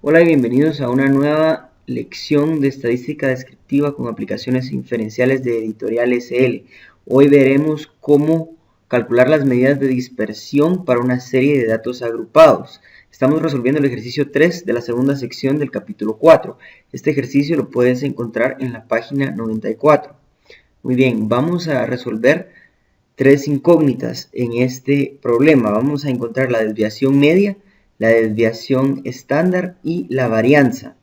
Hola y bienvenidos a una nueva lección de estadística descriptiva con aplicaciones inferenciales de Editorial SL. Hoy veremos cómo calcular las medidas de dispersión para una serie de datos agrupados. Estamos resolviendo el ejercicio 3 de la segunda sección del capítulo 4. Este ejercicio lo puedes encontrar en la página 94. Muy bien, vamos a resolver tres incógnitas en este problema. Vamos a encontrar la desviación media, la desviación estándar y la varianza.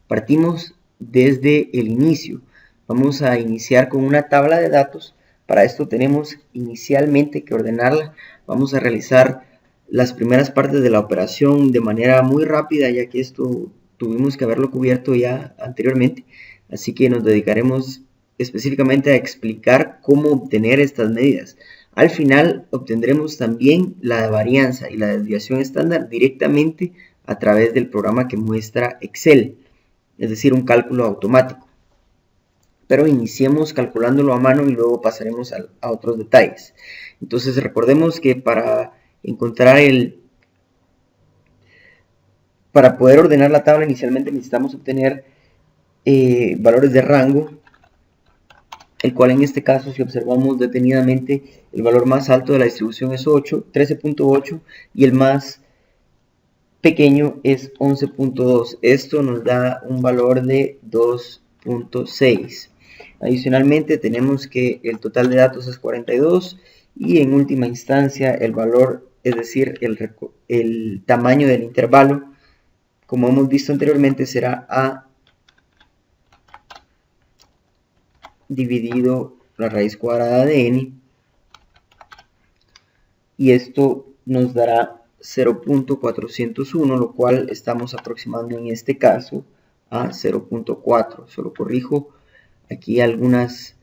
Partimos desde el inicio. Vamos a iniciar con una tabla de datos. Para esto tenemos inicialmente que ordenarla. Vamos a realizar las primeras partes de la operación de manera muy rápida, ya que esto tuvimos que haberlo cubierto ya anteriormente. Así que nos dedicaremos específicamente a explicar cómo obtener estas medidas. Al final obtendremos también la varianza y la desviación estándar directamente a través del programa que muestra Excel, es decir, un cálculo automático. Pero iniciemos calculándolo a mano y luego pasaremos a otros detalles. Entonces recordemos que para poder ordenar la tabla inicialmente necesitamos obtener valores de rango, el cual en este caso, si observamos detenidamente, el valor más alto de la distribución es 13.8 y el más pequeño es 11.2. Esto nos da un valor de 2.6. Adicionalmente tenemos que el total de datos es 42 y en última instancia el valor, es decir, el tamaño del intervalo, como hemos visto anteriormente, será A dividido la raíz cuadrada de n, y esto nos dará 0.401, lo cual estamos aproximando en este caso a 0.4. Solo corrijo aquí algunos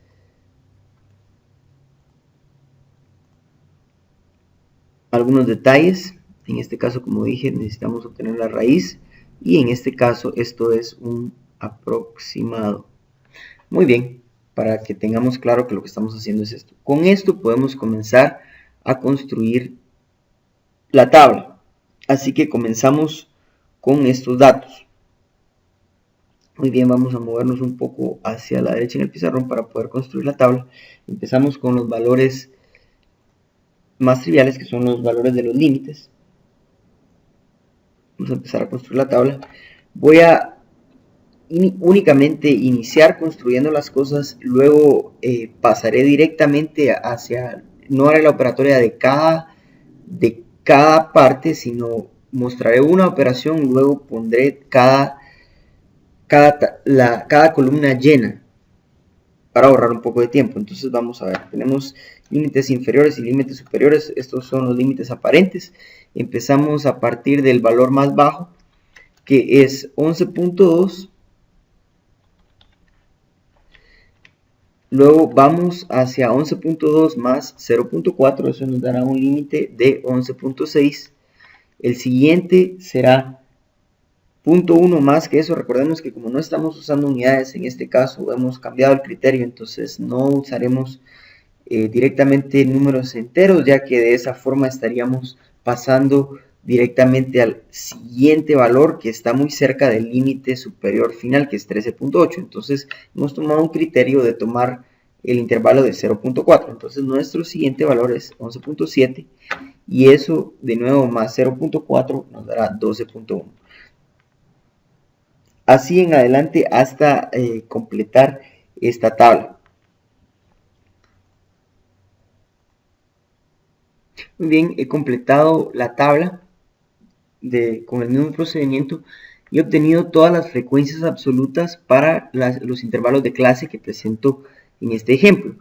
detalles. En este caso, como dije, necesitamos obtener la raíz y en este caso esto es un aproximado. Muy bien, para que tengamos claro que lo que estamos haciendo es esto. Con esto podemos comenzar a construir la tabla. Así que comenzamos con estos datos. Muy bien, vamos a movernos un poco hacia la derecha en el pizarrón para poder construir la tabla. Empezamos con los valores más triviales, que son los valores de los límites. Vamos a empezar a construir la tabla. Voy a únicamente iniciar construyendo las cosas, luego pasaré directamente hacia, no haré la operatoria de cada parte, sino mostraré una operación, luego pondré cada columna llena para ahorrar un poco de tiempo. Entonces vamos a ver, tenemos límites inferiores y límites superiores. Estos son los límites aparentes. Empezamos a partir del valor más bajo, que es 11.2. Luego vamos hacia 11.2 más 0.4, eso nos dará un límite de 11.6. El siguiente será 0.1 más que eso. Recordemos que como no estamos usando unidades, en este caso hemos cambiado el criterio, entonces no usaremos directamente números enteros, ya que de esa forma estaríamos pasando directamente al siguiente valor que está muy cerca del límite superior final, que es 13.8. Entonces hemos tomado un criterio de tomar el intervalo de 0.4. Entonces nuestro siguiente valor es 11.7 y eso de nuevo más 0.4 nos dará 12.1. Así en adelante hasta completar esta tabla. Muy bien, he completado la tabla con el mismo procedimiento y he obtenido todas las frecuencias absolutas para los intervalos de clase que presento en este ejemplo.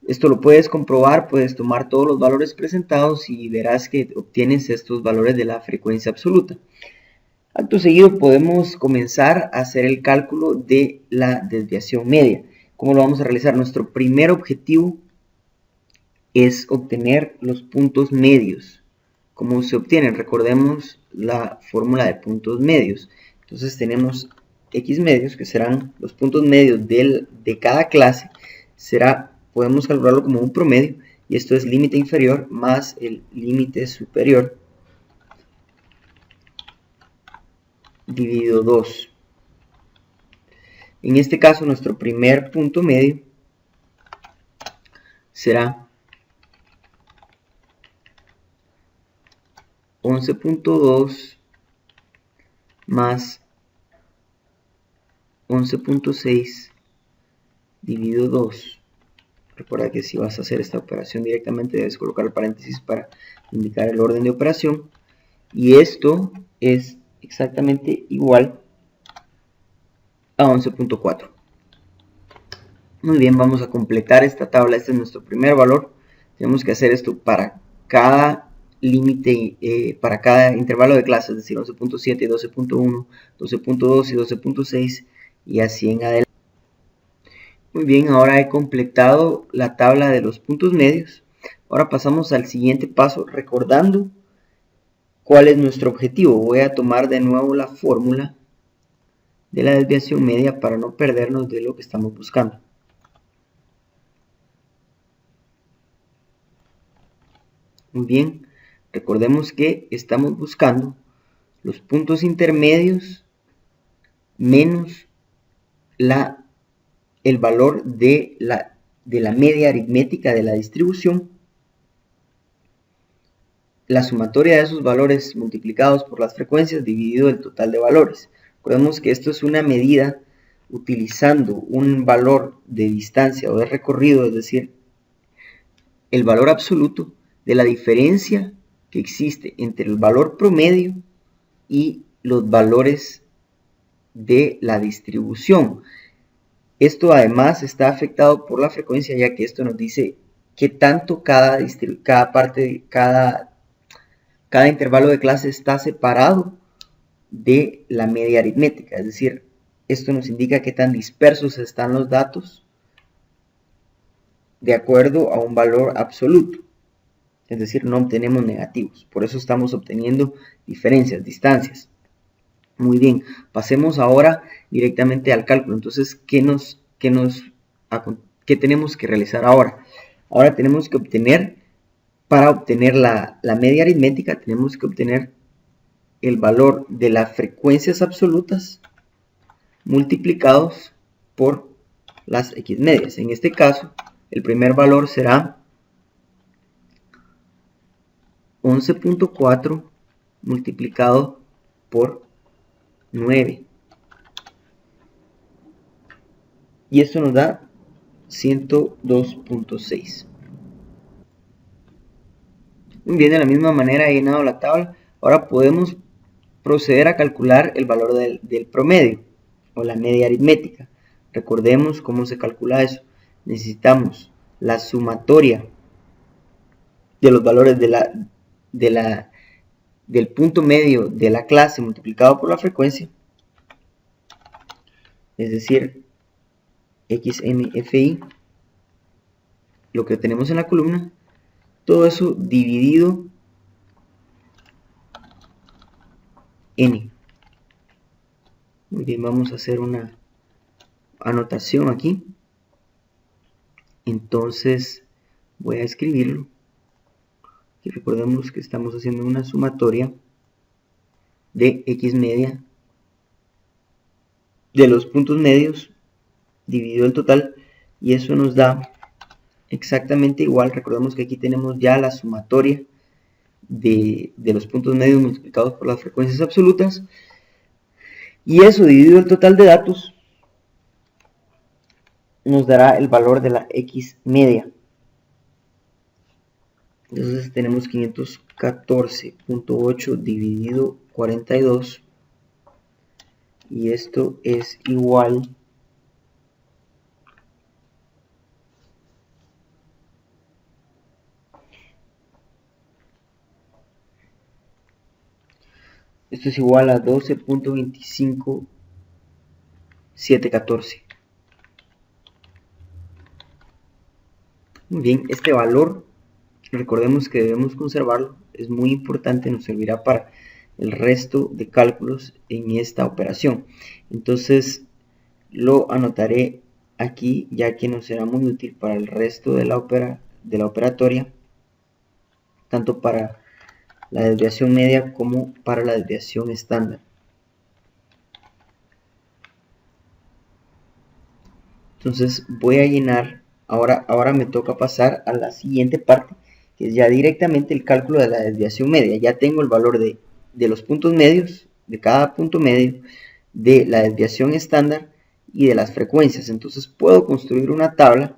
Esto lo puedes comprobar, puedes tomar todos los valores presentados y verás que obtienes estos valores de la frecuencia absoluta. Acto seguido podemos comenzar a hacer el cálculo de la desviación media. ¿Cómo lo vamos a realizar? Nuestro primer objetivo es obtener los puntos medios. ¿Cómo se obtienen? Recordemos la fórmula de puntos medios. Entonces tenemos X medios, que serán los puntos medios de cada clase. Podemos calcularlo como un promedio, y esto es límite inferior más el límite superior dividido 2. En este caso, nuestro primer punto medio será 11.2 más 11.6 dividido 2. Recuerda que si vas a hacer esta operación directamente debes colocar el paréntesis para indicar el orden de operación. Y esto es exactamente igual a 11.4. Muy bien, vamos a completar esta tabla. Este es nuestro primer valor. Tenemos que hacer esto para cada límite, para cada intervalo de clase, es decir, 11.7, 12.1, 12.2 y 12.6 y así en adelante. Muy bien, ahora he completado la tabla de los puntos medios. Ahora pasamos al siguiente paso, recordando cuál es nuestro objetivo. Voy a tomar de nuevo la fórmula de la desviación media para no perdernos de lo que estamos buscando. Muy bien, recordemos que estamos buscando los puntos intermedios menos el valor de la media aritmética de la distribución, la sumatoria de esos valores multiplicados por las frecuencias dividido el total de valores. Recordemos que esto es una medida utilizando un valor de distancia o de recorrido, es decir, el valor absoluto de la diferencia que existe entre el valor promedio y los valores de la distribución. Esto además está afectado por la frecuencia, ya que esto nos dice qué tanto cada intervalo de clase está separado de la media aritmética. Es decir, esto nos indica qué tan dispersos están los datos de acuerdo a un valor absoluto. Es decir, no obtenemos negativos. Por eso estamos obteniendo diferencias, distancias. Muy bien, pasemos ahora directamente al cálculo. Entonces, ¿qué tenemos que realizar ahora? Ahora tenemos que obtener, para obtener la media aritmética, tenemos que obtener el valor de las frecuencias absolutas multiplicados por las X medias. En este caso, el primer valor será 11.4 multiplicado por 9. Y esto nos da 102.6. Muy bien, de la misma manera he llenado la tabla. Ahora podemos proceder a calcular el valor del promedio o la media aritmética. Recordemos cómo se calcula eso. Necesitamos la sumatoria de los valores del punto medio de la clase multiplicado por la frecuencia, es decir, XMFI, lo que tenemos en la columna, todo eso dividido N. Muy bien, vamos a hacer una anotación aquí. Entonces voy a escribirlo. Y recordemos que estamos haciendo una sumatoria de X media de los puntos medios dividido el total, y eso nos da exactamente igual. Recordemos que aquí tenemos ya la sumatoria de los puntos medios multiplicados por las frecuencias absolutas, y eso dividido el total de datos nos dará el valor de la X media. Entonces tenemos 514.8 dividido 42, y esto es igual a 12.25714. Muy bien, este valor, recordemos que debemos conservarlo, es muy importante, nos servirá para el resto de cálculos en esta operación. Entonces lo anotaré aquí, ya que nos será muy útil para el resto de la operatoria, tanto para la desviación media como para la desviación estándar. Entonces voy a llenar, ahora me toca pasar a la siguiente parte, que es ya directamente el cálculo de la desviación media. Ya tengo el valor de los puntos medios, de cada punto medio, de la desviación estándar y de las frecuencias. Entonces puedo construir una tabla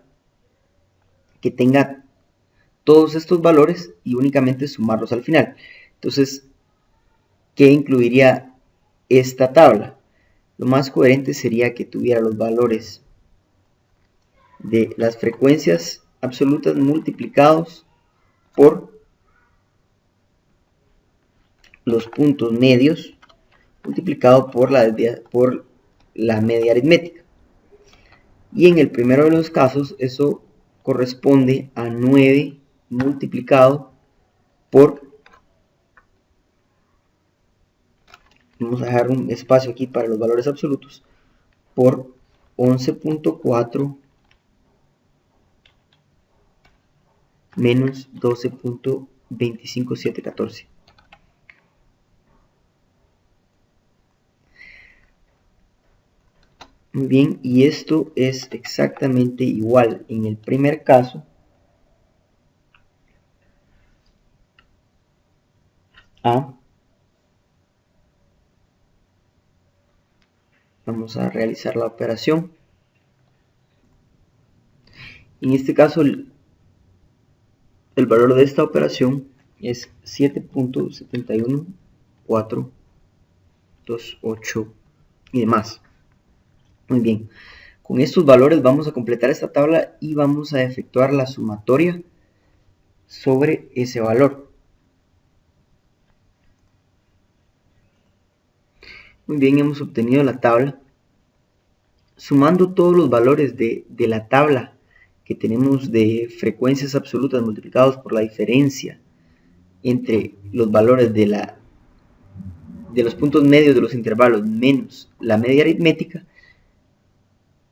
que tenga todos estos valores y únicamente sumarlos al final. Entonces, ¿qué incluiría esta tabla? Lo más coherente sería que tuviera los valores de las frecuencias absolutas multiplicados por los puntos medios multiplicado por la media aritmética. Y en el primero de los casos eso corresponde a 9 multiplicado por, vamos a dejar un espacio aquí para los valores absolutos, por 11.4 menos 12.25714. Muy bien, y esto es exactamente igual en el primer caso a, vamos a realizar la operación. En este caso el valor de esta operación es 7.71428 y demás. Muy bien, con estos valores vamos a completar esta tabla y vamos a efectuar la sumatoria sobre ese valor. Muy bien, hemos obtenido la tabla. Sumando todos los valores de la tabla que tenemos de frecuencias absolutas multiplicados por la diferencia entre los valores de los puntos medios de los intervalos menos la media aritmética,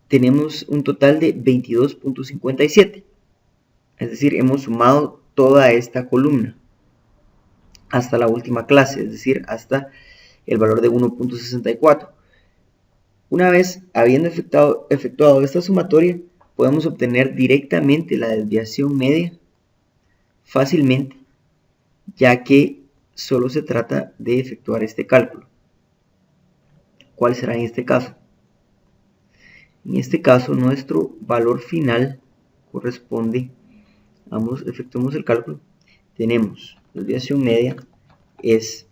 tenemos un total de 22.57. Es decir, hemos sumado toda esta columna hasta la última clase, es decir, hasta el valor de 1.64. Una vez habiendo efectuado esta sumatoria, podemos obtener directamente la desviación media fácilmente, ya que solo se trata de efectuar este cálculo. ¿Cuál será en este caso? En este caso, nuestro valor final corresponde, efectuamos el cálculo, tenemos la desviación media, es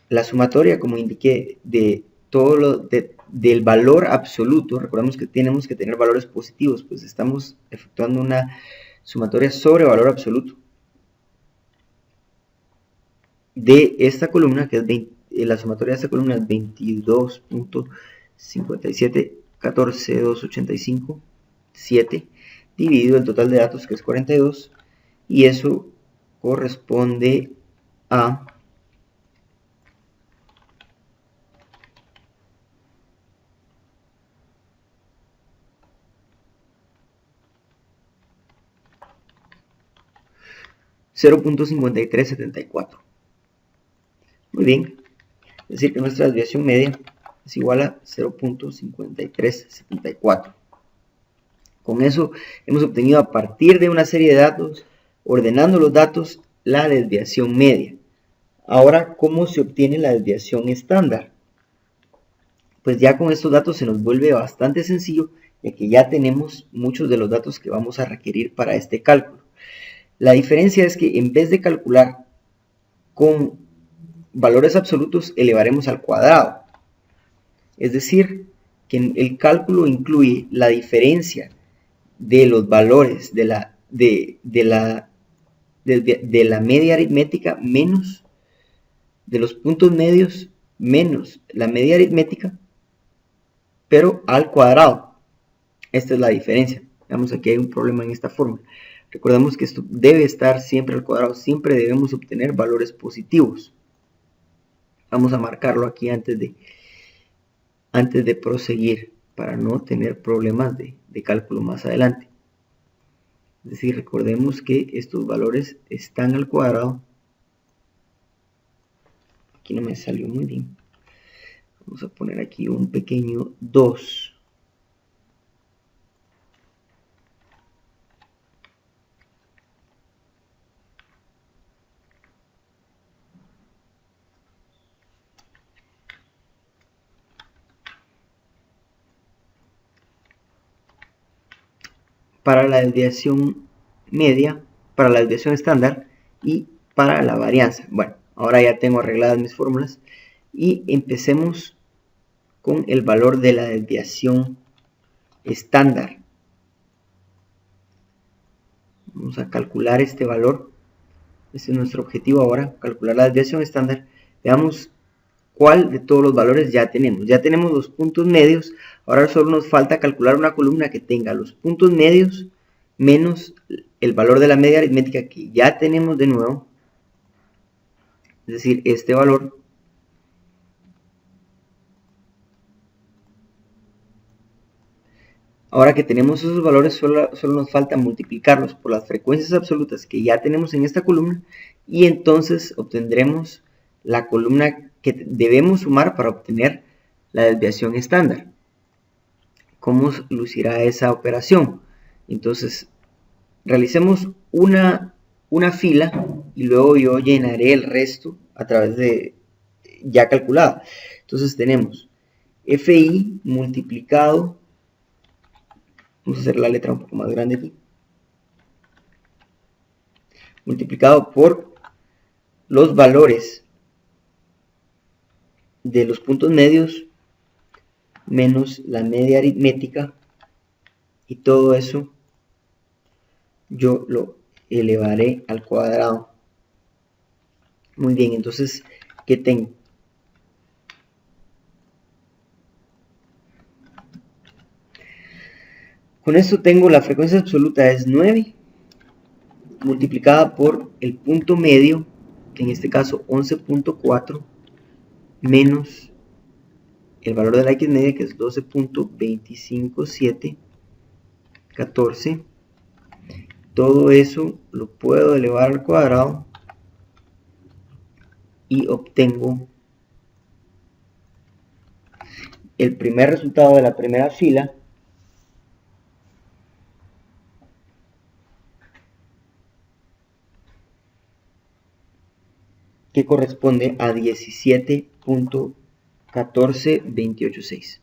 la sumatoria, como indiqué, de todo del valor absoluto. Recordemos que tenemos que tener valores positivos, pues estamos efectuando una sumatoria sobre valor absoluto de esta columna, que es la sumatoria de esta columna es 22.57.14.285.7 dividido el total de datos, que es 42, y eso corresponde a 0.5374. Muy bien, es decir que nuestra desviación media es igual a 0.5374. Con eso hemos obtenido, a partir de una serie de datos, ordenando los datos, la desviación media. Ahora, ¿cómo se obtiene la desviación estándar? Pues ya con estos datos se nos vuelve bastante sencillo, ya que ya tenemos muchos de los datos que vamos a requerir para este cálculo. La diferencia es que en vez de calcular con valores absolutos, elevaremos al cuadrado. Es decir, que el cálculo incluye la diferencia de los valores de la media aritmética menos de los puntos medios menos la media aritmética, pero al cuadrado. Esta es la diferencia. Veamos, aquí hay un problema en esta fórmula. Recordemos que esto debe estar siempre al cuadrado, siempre debemos obtener valores positivos. Vamos a marcarlo aquí antes de proseguir, para no tener problemas de cálculo más adelante. Es decir, recordemos que estos valores están al cuadrado. Aquí no me salió muy bien. Vamos a poner aquí un pequeño 2. para la desviación media, para la desviación estándar y para la varianza. Bueno, ahora ya tengo arregladas mis fórmulas y empecemos con el valor de la desviación estándar. Vamos a calcular este valor. Este es nuestro objetivo ahora, calcular la desviación estándar. Veamos cuál de todos los valores ya tenemos. Ya tenemos los puntos medios. Ahora solo nos falta calcular una columna que tenga los puntos medios menos el valor de la media aritmética que ya tenemos de nuevo. Es decir, este valor. Ahora que tenemos esos valores, solo nos falta multiplicarlos por las frecuencias absolutas que ya tenemos en esta columna y entonces obtendremos la columna que debemos sumar para obtener la desviación estándar. ¿Cómo lucirá esa operación? Entonces, realicemos una fila y luego yo llenaré el resto a través de ya calculada. Entonces tenemos FI multiplicado, vamos a hacer la letra un poco más grande aquí, multiplicado por los valores de los puntos medios menos la media aritmética, y todo eso yo lo elevaré al cuadrado. Muy bien, entonces, ¿qué tengo? Con esto tengo la frecuencia absoluta es 9 multiplicada por el punto medio, que en este caso 11.4, menos el valor de la X media, que es 12.25714. Todo eso lo puedo elevar al cuadrado y obtengo el primer resultado de la primera fila, que corresponde a 17.14286.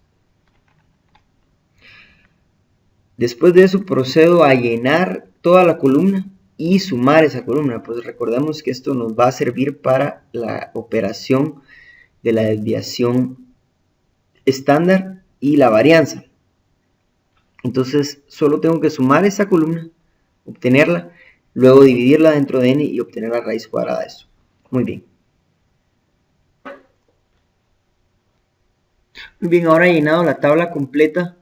Después de eso procedo a llenar toda la columna y sumar esa columna. Pues recordemos que esto nos va a servir para la operación de la desviación estándar y la varianza. Entonces solo tengo que sumar esa columna, obtenerla, luego dividirla dentro de n y obtener la raíz cuadrada de eso. Muy bien. Muy bien, ahora he llenado la tabla completa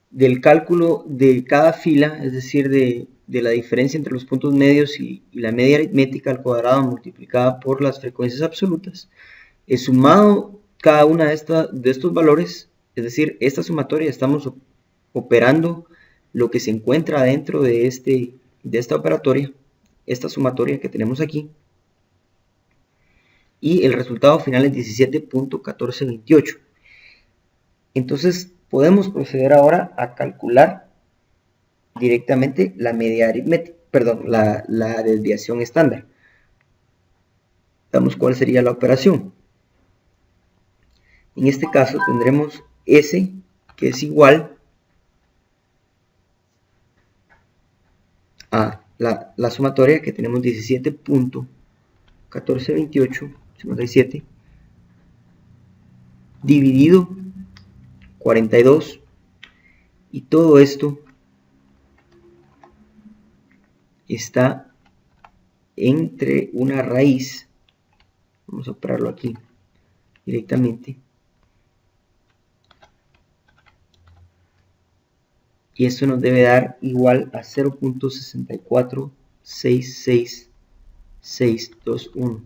del cálculo de cada fila, es decir, de la diferencia entre los puntos medios y la media aritmética al cuadrado multiplicada por las frecuencias absolutas. He sumado cada una de estos valores, es decir, esta sumatoria, estamos operando lo que se encuentra dentro de esta operatoria, esta sumatoria que tenemos aquí, y el resultado final es 17.1428. Entonces podemos proceder ahora a calcular directamente la media aritmética, perdón, la desviación estándar. Veamos cuál sería la operación. En este caso tendremos S, que es igual a la sumatoria que tenemos 17.1428, dividido 42, y todo esto está entre una raíz. Vamos a operarlo aquí directamente, y esto nos debe dar igual a 0.6466621.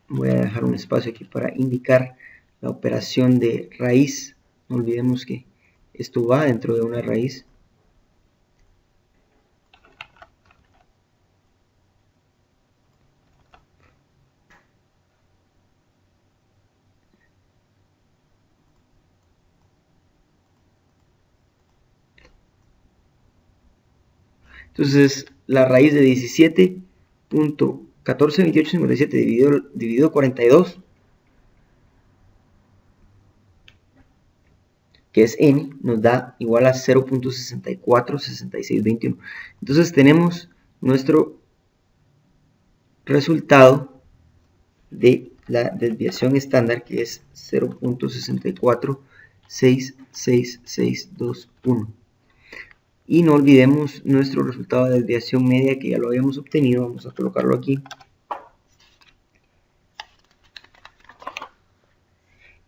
Voy a dejar un espacio aquí para indicar la operación de raíz. No olvidemos que esto va dentro de una raíz. Entonces, la raíz de 17.142857 dividido 42 que es n, nos da igual a 0.646621. Entonces tenemos nuestro resultado de la desviación estándar, que es 0.646621. Y no olvidemos nuestro resultado de desviación media, que ya lo habíamos obtenido. Vamos a colocarlo aquí,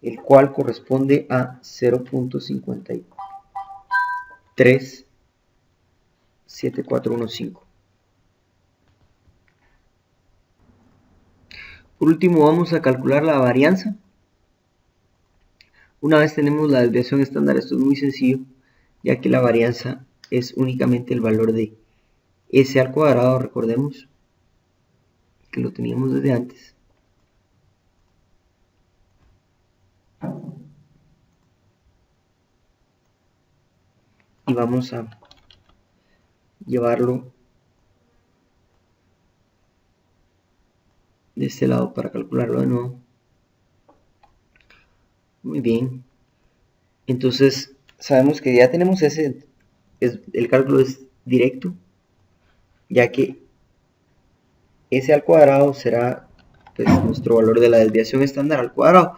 el cual corresponde a 0.537415. Por último, vamos a calcular la varianza. Una vez tenemos la desviación estándar, esto es muy sencillo, ya que la varianza es únicamente el valor de S al cuadrado. Recordemos que lo teníamos desde antes. Y vamos a llevarlo de este lado para calcularlo de nuevo. Muy bien. Entonces sabemos que ya tenemos el cálculo es directo, ya que S al cuadrado será pues nuestro valor de la desviación estándar al cuadrado,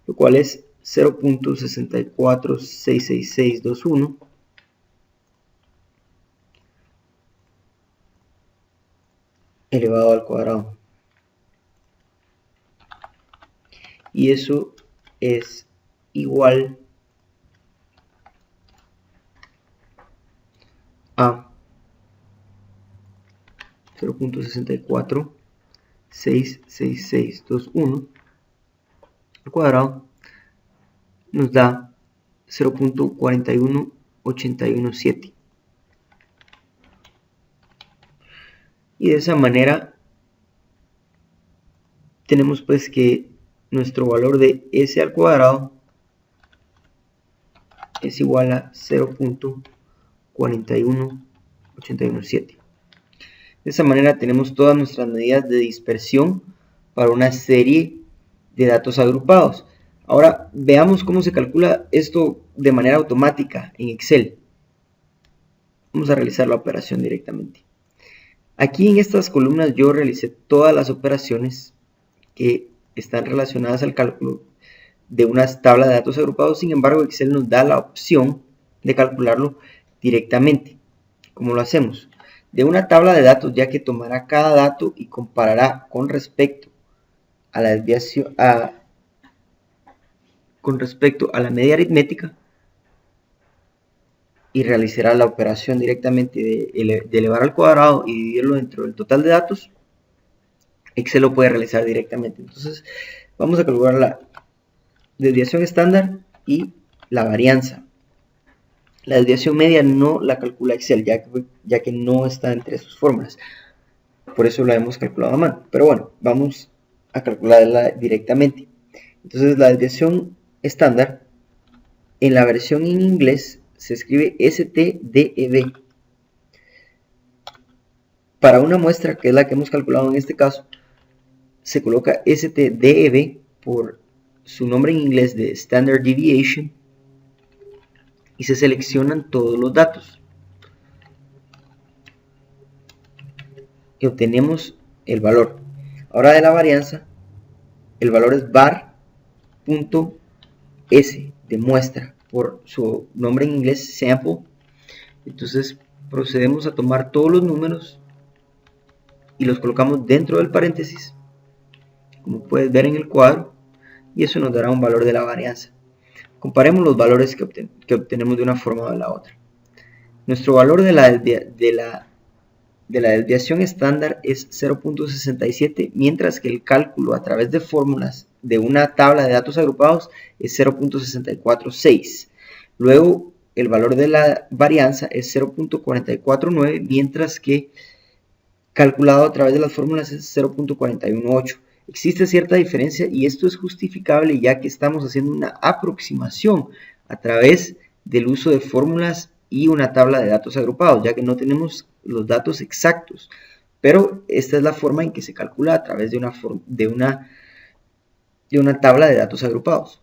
lo cual es 0.646621 elevado al cuadrado. Y eso es igual a 0.646621 al cuadrado, nos da 0.41817. Y de esa manera tenemos pues que nuestro valor de S al cuadrado es igual a 0.41817. De esa manera tenemos todas nuestras medidas de dispersión para una serie de datos agrupados. Ahora veamos cómo se calcula esto de manera automática en Excel. Vamos a realizar la operación directamente. Aquí en estas columnas yo realicé todas las operaciones que están relacionadas al cálculo de una tabla de datos agrupados. Sin embargo, Excel nos da la opción de calcularlo directamente. ¿Cómo lo hacemos? De una tabla de datos, ya que tomará cada dato y comparará con respecto a la desviación, con respecto a la media aritmética, y realizará la operación directamente de elevar al cuadrado y dividirlo dentro del total de datos. Excel lo puede realizar directamente. Entonces vamos a calcular la desviación estándar y la varianza. La desviación media no la calcula Excel, ya que no está entre sus fórmulas. Por eso la hemos calculado a mano. Pero bueno, vamos a calcularla directamente. Entonces la desviación estándar, en la versión en inglés, se escribe STDEV. Para una muestra, que es la que hemos calculado en este caso, se coloca STDEV por su nombre en inglés de Standard Deviation y se seleccionan todos los datos y obtenemos el valor. Ahora de la varianza, el valor es var.s de muestra por su nombre en inglés sample. Entonces procedemos a tomar todos los números y los colocamos dentro del paréntesis, como puedes ver en el cuadro, y eso nos dará un valor de la varianza. Comparemos los valores que obtenemos de una forma o de la otra. Nuestro valor de la desviación estándar es 0.67, mientras que el cálculo a través de fórmulas de una tabla de datos agrupados es 0.646. Luego el valor de la varianza es 0.449, mientras que calculado a través de las fórmulas es 0.418. Existe cierta diferencia y esto es justificable, ya que estamos haciendo una aproximación a través del uso de fórmulas y una tabla de datos agrupados, ya que no tenemos los datos exactos, pero esta es la forma en que se calcula a través de una tabla de datos agrupados.